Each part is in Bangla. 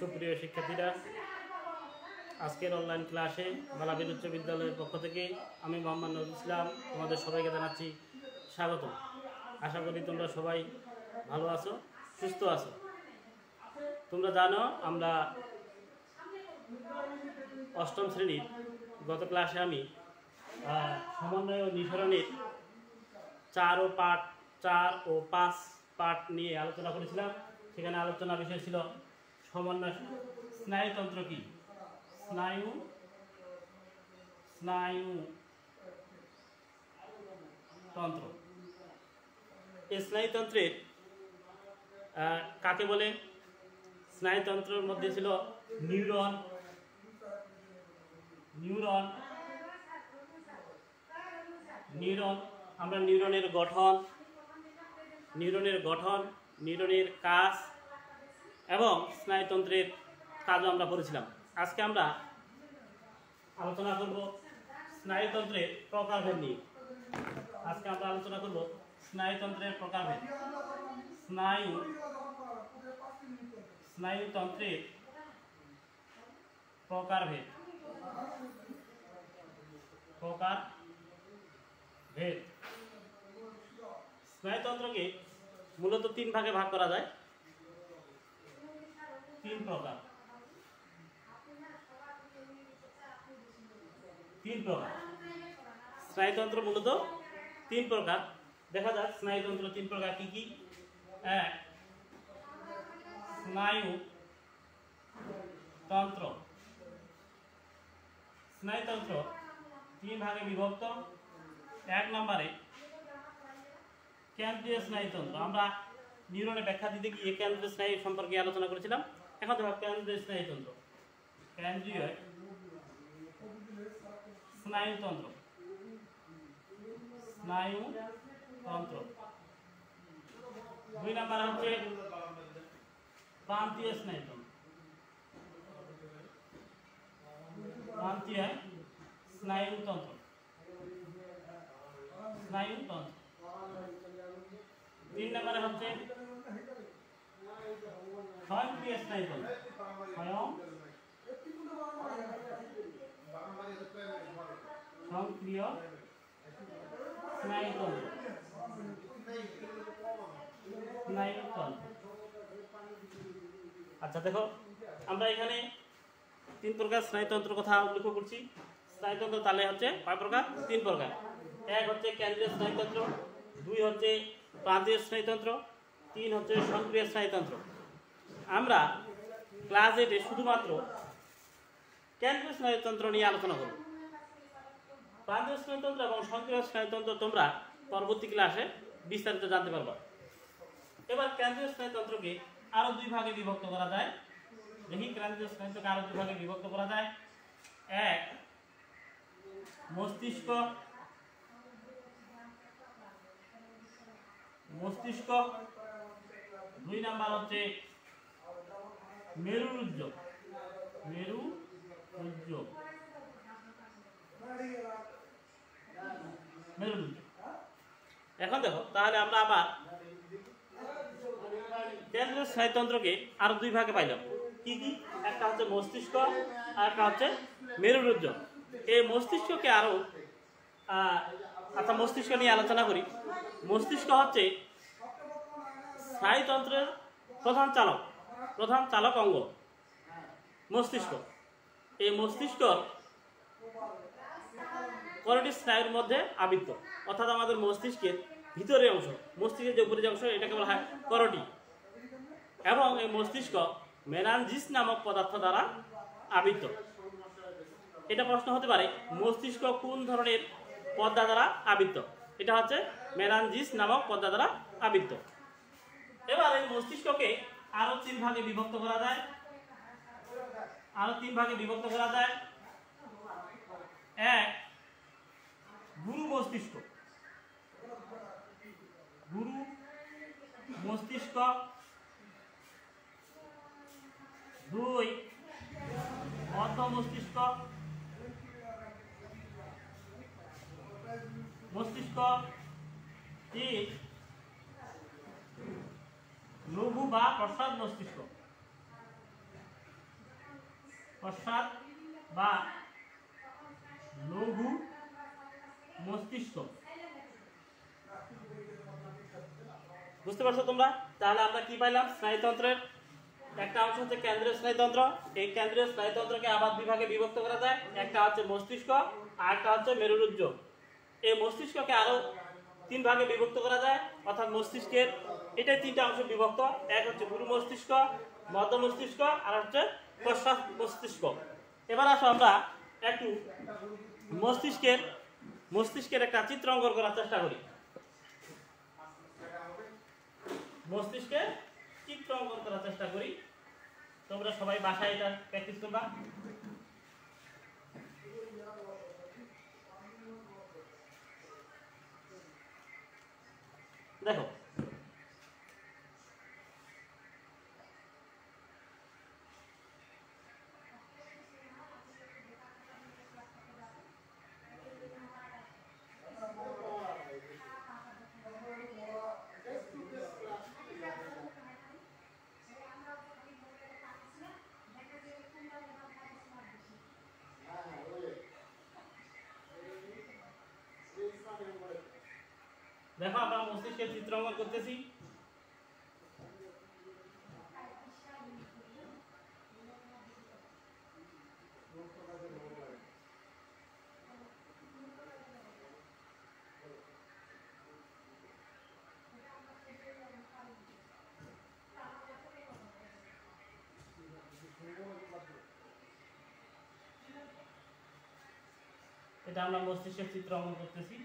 সুপ্রিয় শিক্ষার্থীরা, আজকের অনলাইন ক্লাসে বালাবিদ উচ্চ বিদ্যালয়ের পক্ষ থেকে আমি মোহাম্মদ নজরুল ইসলাম তোমাদের সবাইকে জানাচ্ছি স্বাগত। আশা করি তোমরা সবাই ভালো আছো, সুস্থ আছো। তোমরা জানো আমরা অষ্টম শ্রেণীর গত ক্লাসে আমি সমন্বয় ও নিঃসরণের 4 ও 5 পার্ট নিয়ে আলোচনা করেছিলাম। সেখানে আলোচনা বিষয় ছিল সমন্বয় স্নায়ুতন্ত্র কি, স্নায়ুতন্ত্র। এই স্নায়ুতন্ত্রের কাকে বলে? স্নায়ুতন্ত্রের মধ্যে ছিল নিউরন, আমরা নিউরনের গঠন, নিউরনের কাজ এবং স্নায়ুতন্ত্রের কাজও আমরা পড়েছিলাম। আজকে আমরা আলোচনা করব স্নায়ুতন্ত্রের প্রকারভেদ নিয়ে। স্নায়ুতন্ত্রের প্রকারভেদ। স্নায়ুতন্ত্রের প্রকারভেদ। স্নায়ুতন্ত্রকে মূলত 3 ভাগে ভাগ করা যায়, 3 প্রকার। স্নায়ুতন্ত্র মূলত 3 প্রকার। দেখা যাক স্নায়ুতন্ত্র 3 প্রকার কি কি। স্নায়ুতন্ত্র 3 ভাগে বিভক্ত। 1 নম্বরে কেন্দ্রীয় স্নায়ুতন্ত্র। আমরা নিউরনে ব্যাখ্যা দিতে গিয়ে কেন্দ্রীয় স্নায়ু সম্পর্কে আলোচনা করেছিলাম। এখন দেখো কেন্দ্রীয় স্নায়ুতন্ত্র। কেন্দ্রীয় স্নায়ুতন্ত্র 2 নম্বর হচ্ছে প্রান্তীয় স্নায়ুতন্ত্র। 3 নম্বরে হচ্ছে স্বয়ংক্রিয় স্নায়ুতন্ত্র। স্বয়ংক্রিয় স্নায়ুতন্ত্র। আচ্ছা দেখো, আমরা এখানে 3 প্রকার স্নায়ুতন্ত্র কথা উল্লেখ করছি। স্নায়ুতন্ত্র তাহলে হচ্ছে কয় প্রকার? 3 প্রকার। 1 হচ্ছে কেন্দ্রীয় স্নায়ুতন্ত্র, 2 হচ্ছে প্রান্তীয় স্নায়ুতন্ত্র, 3 হচ্ছে স্বয়ংক্রিয় স্নায়ুতন্ত্র। আমরা ক্লাস 8-এ শুধুমাত্র কেন্দ্রীয় স্নায়ুতন্ত্র নিয়ে আলোচনা করব। প্রান্তীয় স্নায়ুতন্ত্র এবং স্বয়ংক্রিয় স্নায়ুতন্ত্র তোমরা পরবর্তী ক্লাসে বিস্তারিত জানতে পারবা। এবার কেন্দ্রীয় স্নায়ুতন্ত্রকে আরো 2 ভাগে বিভক্ত করা যায়। দেখি কেন্দ্রীয় স্নায়ুতন্ত্রকে আরো 2 ভাগে বিভক্ত করা যায়। 1 মস্তিষ্ক, 2 নাম্বার হচ্ছে মেরুরজ্জ। এখন দেখো, তাহলে আমরা আবার কেন্দ্রীয় স্নায়ুতন্ত্রকে আরো 2 ভাগে পাইলাম। কি কি? একটা হচ্ছে মস্তিষ্ক আর একটা হচ্ছে মেরুরজ্জ। এই মস্তিষ্ককে আরো মস্তিষ্ক নিয়ে আলোচনা করি। মস্তিষ্ক হচ্ছে স্নায়ুতন্ত্রের প্রধান চালক অঙ্গ। মস্তিষ্ক, এই মস্তিষ্ক করোটি স্নায়ুর মধ্যে আবৃত, অর্থাৎ আমাদের মস্তিষ্কের ভিতরের অংশ, মস্তিষ্কের যে উপরের অংশ, এটাকে বলা হয় করোটি। এবং এই মস্তিষ্ক মেনানজিস নামক পদার্থ দ্বারা আবৃত। এটা প্রশ্ন হতে পারে, মস্তিষ্ক কোন ধরনের পর্দা দ্বারা আবৃত? এটা হচ্ছে মেনানজিস নামক পর্দা দ্বারা আবৃত। এবার এই মস্তিষ্ককে আরো 3 ভাগে বিভক্ত করা যায়। 1 গুরু মস্তিষ্ক। 2 অর্ধ মস্তিষ্ক। 3 লঘু বা প্রসাদ মস্তিষ্ক। প্রস্রাব বা লঘু মস্তিষ্ক। বুঝতে পারছো তোমরা? তাহলে আমরা কি পাইলাম? স্নায়ুতন্ত্রের একটা অংশ হচ্ছে কেন্দ্রীয় স্নায়ুতন্ত্র। এই কেন্দ্রীয় স্নায়ুতন্ত্রকে আবার বিভাগে বিভক্ত করা যায়। একটা হচ্ছে মস্তিষ্ক আর একটা হচ্ছে মেরুরজ্জ। এই মস্তিষ্ককে আরো 3 ভাগে বিভক্ত করা যায়, অর্থাৎ মস্তিষ্কের এটাই 3টা অংশ বিভক্ত। এক হচ্ছে গুরু মস্তিষ্ক, মধ্য মস্তিষ্ক আর হচ্ছে প্রস্বাদ মস্তিষ্ক। এবার আসো আমরা একটু মস্তিষ্কের একটা চিত্র অঙ্কন করার চেষ্টা করি। মস্তিষ্কের চিত্র অঙ্কন করার চেষ্টা করি। তোমরা সবাই বাসায় এটা প্র্যাকটিস করবা। দেখো দেখো আমরা মস্তিষ্কের চিত্র অঙ্কন করতেছি। এটা আমরা মস্তিষ্কের চিত্র অঙ্কন করতেছি।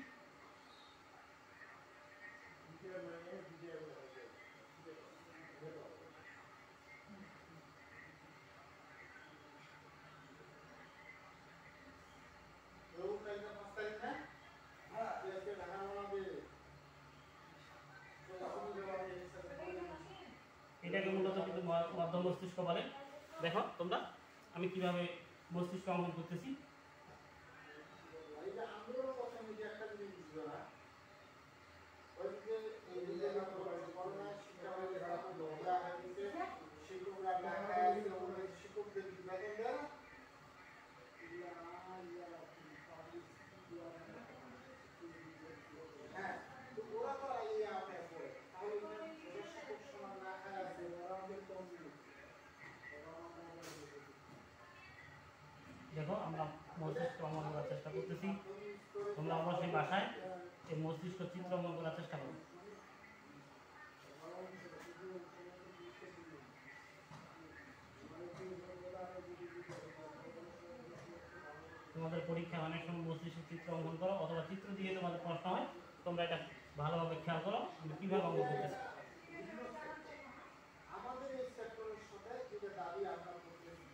এটাকে মূলত কিন্তু মধ্য মস্তিষ্ক বলে। দেখো তোমরা আমি কিভাবে মস্তিষ্ক অঙ্কন করতেছি। দেখো আমরা মস্তিষ্ক অঙ্কন করার চেষ্টা করতেছি। তোমরা অবশ্যই বাসায় এই মস্তিষ্ক চিত্র অঙ্কন করার চেষ্টা করো। তোমাদের পরীক্ষা অনেক সময় মস্তিষ্ক চিত্র অঙ্কন করো অথবা চিত্র দিয়ে তোমাদের প্রশ্ন হয়, তোমরা এটা ভালোভাবে খেয়াল করো আমি কিভাবে অঙ্কন করতেছি। আমাদের এই সেক্টরের সাথে যেটা দাবি আমরা করতেছি,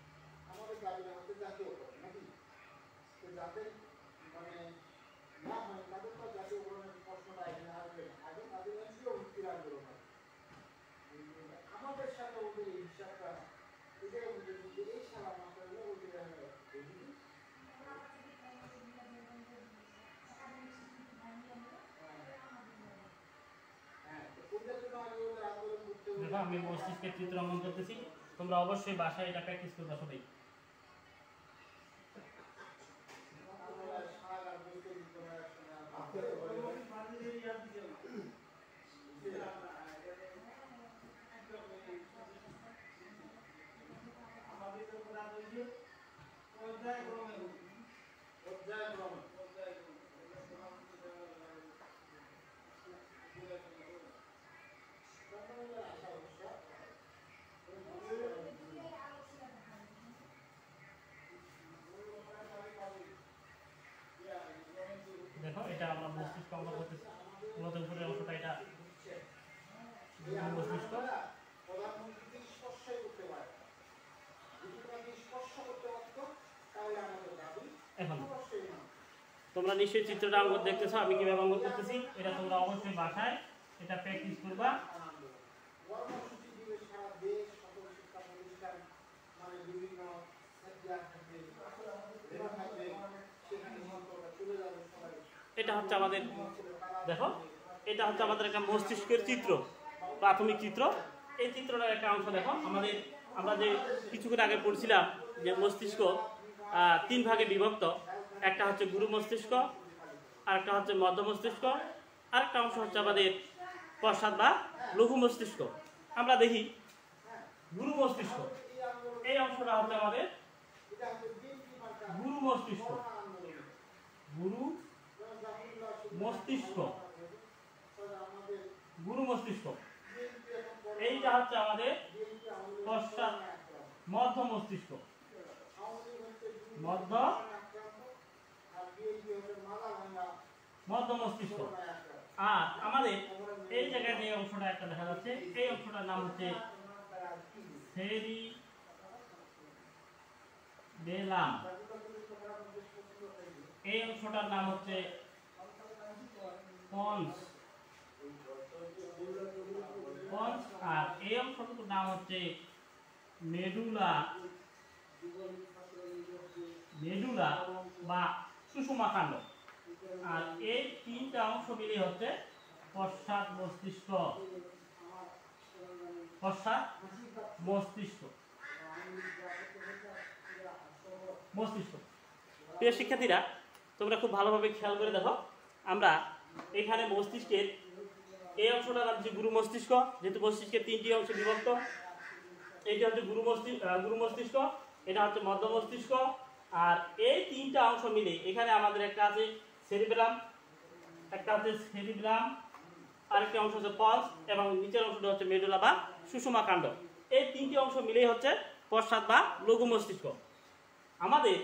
আমাদের দাবি আমাদের জাতীয় নাকি যাদের মানে না হয় তাদের তো জাতীয় উন্নয়নের প্রশ্নটা এখানে আসবে না, আগে তাদের এনজিও ভিত্তির আন্দোলন হবে। আমাদের সাথে ওদের এই হিসাবটা এটাই বলতেছি যে এই সারা মাত্রা হলে ওদের দেখো আমি মস্তিষ্কের চিত্র অঙ্কন করতেছি। তোমরা অবশ্যই বাসায় এটা প্র্যাকটিস করবে সবাই। দেখো এটা আমরা মস্তিষ্ক অঙ্কন করতেছি। মূলত উপরের অংশটা এটা মস্তিষ্ক। এখন তোমরা নিশ্চয়ই চিত্রটা অঙ্কন দেখতেছো আমি কিভাবে অঙ্কন করতেছি। এটা তোমরা অবশ্যই বাসায় এটা প্র্যাকটিস করবা। এটা হচ্ছে আমাদের দেখো এটা হচ্ছে আমাদের একটা মস্তিষ্কের চিত্র, প্রাথমিক চিত্র। এই চিত্রটার একটা অংশ দেখো আমাদের আমরা যে কিছুক্ষণ আগে পড়ছিলাম যে মস্তিষ্ক 3 ভাগে বিভক্ত। একটা হচ্ছে গুরু মস্তিষ্ক, আরেকটা হচ্ছে মধ্য মস্তিষ্ক, আরেকটা অংশ হচ্ছে আমাদের পশ্চাৎ বা লঘু মস্তিষ্ক। আমরা দেখি গুরু মস্তিষ্ক, এই অংশটা হচ্ছে আমাদের গুরু মস্তিষ্ক। গুরু মস্তিষ্ক, গুরু মস্তিষ্ক, এইটা হচ্ছে আমাদের পশ্চাৎ মধ্য মস্তিষ্ক। মধ্য মস্তিষ্ক। আর আমাদের এই জায়গায় যে অংশটা একটা দেখা যাচ্ছে, এই অংশটার নাম হচ্ছে সেরিবেলাম। এই অংশটার নাম হচ্ছে পন্স। আর এই অংশটুকুর নাম হচ্ছে মেডুলা। মেডুলা বা সুষুমা কাণ্ড। আর এই 3টা অংশ মিলে হচ্ছে পশ্চাৎ মস্তিষ্ক। পশ্চাৎ মস্তিষ্ক। প্রিয় শিক্ষার্থীরা, তোমরা খুব ভালোভাবে খেয়াল করে দেখো, আমরা এখানে মস্তিষ্কের এই অংশটা হচ্ছে গুরু মস্তিষ্ক। যেহেতু মস্তিষ্কের 3টি অংশে বিভক্ত, এইটা হচ্ছে গুরু মস্তিষ্ক, এটা হচ্ছে মধ্য মস্তিষ্ক। আর এই 3টা অংশ মিলে এখানে আমাদের একটা আছে সেরিবেলাম, একটা হচ্ছে সেরিবেলাম, আরেকটা অংশ হচ্ছে পলস, এবং নিচের অংশটা হচ্ছে মেডুলা বা সুষুমা কাণ্ড। এই 3টি অংশ মিলেই হচ্ছে পশ্চাৎ বা লঘু মস্তিষ্ক। আমাদের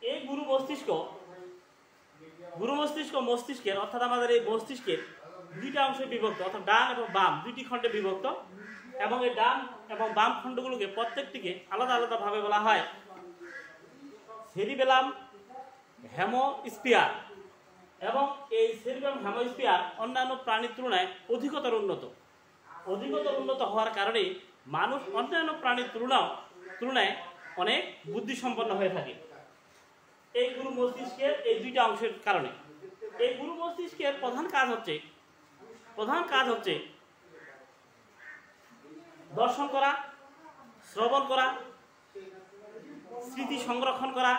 এই গুরু মস্তিষ্ক মস্তিষ্কের অর্থাৎ আমাদের এই মস্তিষ্কের 2টা অংশে বিভক্ত, অর্থাৎ ডান এবং বাম 2টি খণ্ডে বিভক্ত। এবং এই ডান এবং বাম খণ্ডগুলোকে প্রত্যেকটিকে আলাদা আলাদা ভাবে বলা হয় সেরিবেলাম হেমোস্ফিয়ার। এবং এই সেরিবেলাম হেমোস্ফিয়ার অন্যান্য প্রাণীর তুলনায় অধিকতর উন্নত হওয়ার কারণে মানুষ অন্যান্য প্রাণীর তুলনায় অনেক বুদ্ধিসম্পন্ন হয়ে থাকে এই গুরু মস্তিষ্কের এই 2টা অংশের কারণে। এই গুরু মস্তিষ্কের প্রধান কাজ হচ্ছে দর্শন করা, শ্রবণ করা, স্মৃতি সংরক্ষণ করা,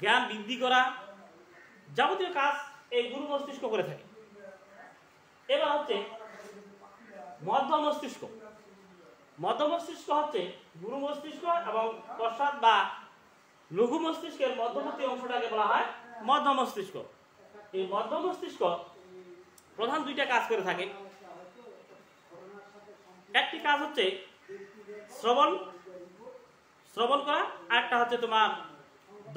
জ্ঞান বৃদ্ধি করা, যাবতীয় কাজ এই গুরু মস্তিষ্ক করে থাকে। এবার হচ্ছে মধ্য মস্তিষ্ক। মধ্য মস্তিষ্ক হচ্ছে গুরু মস্তিষ্ক এবং পশ্চাৎ বা লঘু মস্তিষ্কের মধ্যবর্তী অংশটাকে বলা হয় মধ্য মস্তিষ্ক। এই মধ্য মস্তিষ্ক প্রধান 2টা কাজ করে থাকে। একটি কাজ হচ্ছে শ্রবণ করা, আরেকটা হচ্ছে তোমার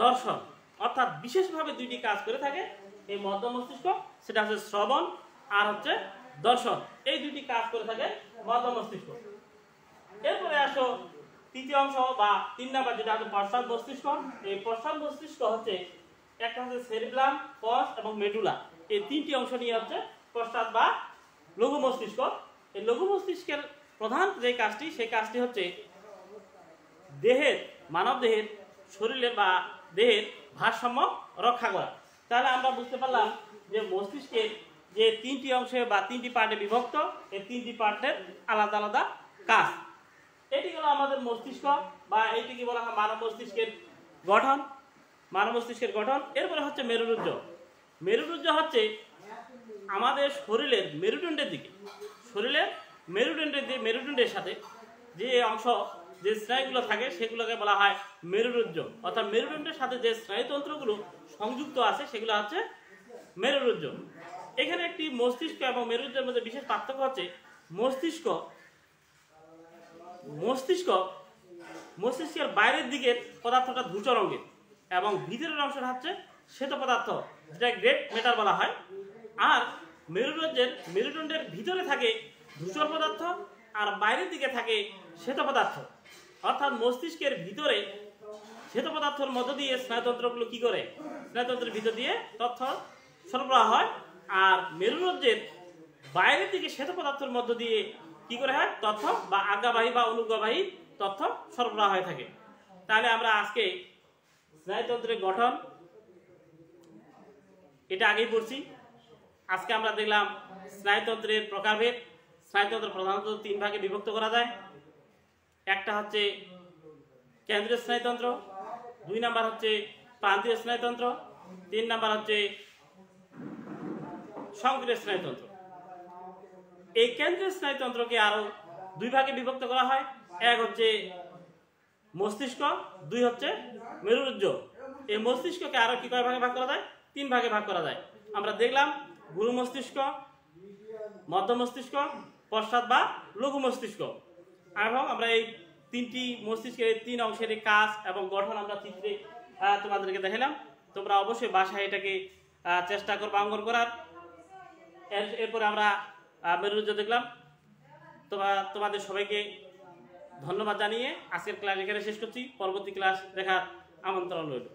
দর্শন। অর্থাৎ বিশেষভাবে 2টি কাজ করে থাকে এই মধ্য মস্তিষ্ক, সেটা হচ্ছে শ্রবণ আর হচ্ছে দর্শন। এই 2টি কাজ করে থাকে মধ্য মস্তিষ্ক। এরপরে আসো 3য় অংশ বা 3 নাম্বার, যেটা হচ্ছে পশ্চাৎ মস্তিষ্ক। এই পশ্চাৎ মস্তিষ্ক হচ্ছে একটা হচ্ছে সেরিবেলাম, পন্স এবং মেডুলা। এই 3টি অংশ নিয়ে হচ্ছে পশ্চাৎ বা লঘু মস্তিষ্ক। এই লঘু মস্তিষ্কের প্রধান যে কাজটি, সেই কাজটি হচ্ছে মানব দেহের, শরীরের বা দেহের ভারসাম্য রক্ষা করা। তাহলে আমরা বুঝতে পারলাম যে মস্তিষ্কের যে 3টি অংশে বা 3টি পার্টে বিভক্ত, এই 3টি পার্টের আলাদা আলাদা কাজ। এটি হলো আমাদের মস্তিষ্ক, বা এইটিকে বলা হয় মানব মস্তিষ্কের গঠন। এরপরে হচ্ছে মেরুরজ্জ। মেরুরজ্জ হচ্ছে আমাদের শরীরের মেরুদণ্ডের দিকে, মেরুদণ্ডের সাথে যে অংশ, যে স্নায়ুগুলো থাকে সেগুলোকে বলা হয় মেরুরজ্জ। অর্থাৎ মেরুদণ্ডের সাথে যে স্নায়ুতন্ত্রগুলো সংযুক্ত আছে সেগুলো হচ্ছে মেরুরজ্জ। এখানে একটি মস্তিষ্ক এবং মেরুরজ্জের মধ্যে বিশেষ পার্থক্য হচ্ছে মস্তিষ্কের বাইরের দিকের পদার্থটা ধূসর রঙের এবং ভিতরের অংশটা হচ্ছে শ্বেত পদার্থ, যেটা গ্রেট ম্যাটার বলা হয়। আর মেরুদণ্ডের ভিতরে থাকে ধূসর পদার্থ আর বাইরের দিকে থাকে শ্বেত পদার্থ। অর্থাৎ মস্তিষ্কের ভিতরে শ্বেত পদার্থের মধ্য দিয়ে স্নায়ুতন্ত্রগুলো কি করে, স্নায়ুতন্ত্রের ভিতর দিয়ে তথ্য সরবরাহ হয়। আর মেরুরজ্জের বাইরের দিকে শ্বেত পদার্থের মধ্য দিয়ে কি করে হয়, তথ্য বা আজ্ঞাবাহী বা অনুজ্ঞাবাহী তথ্য সরবরাহ হয়ে থাকে। তাহলে আমরা আজকে স্নায়ুতন্ত্রের গঠন এটা আগেই পড়ছি। আজকে আমরা দেখলাম স্নায়ুতন্ত্রের প্রকারভেদ। স্নায়ুতন্ত্র প্রধানত 3 ভাগে বিভক্ত করা যায়। একটা হচ্ছে কেন্দ্রীয় স্নায়ুতন্ত্র, 2 নাম্বার হচ্ছে প্রান্তীয় স্নায়ুতন্ত্র, 3 নাম্বার হচ্ছে সক্রিয় স্নায়ুতন্ত্র। এই কেন্দ্রীয় স্নায়ুতন্ত্রকে আরো 2 ভাগে বিভক্ত করা হয়। এক হচ্ছে মস্তিষ্ক, 2 হচ্ছে মেরুরজ্জ। এই মস্তিষ্ককে আরো কি কয় ভাগে ভাগ করা যায়? 3 ভাগে ভাগ করা যায়। আমরা দেখলাম গুরু মস্তিষ্ক, মধ্য মস্তিষ্ক, পশ্চাৎ বা লঘু মস্তিষ্ক। এবং আমরা এই 3টি মস্তিষ্কের 3 অংশের কাজ এবং গঠন আমরা চিত্রে তোমাদেরকে দেখালাম। তোমরা অবশ্যই বাসায় এটাকে চেষ্টা করবে অঙ্কন করার। এরপরে আমরা মেরুরজ্জ দেখলাম। তোমাদের সবাইকে ধন্যবাদ জানিয়ে আজকের ক্লাস এখানে শেষ করছি। পরবর্তী ক্লাস দেখার আমন্ত্রণ রইল।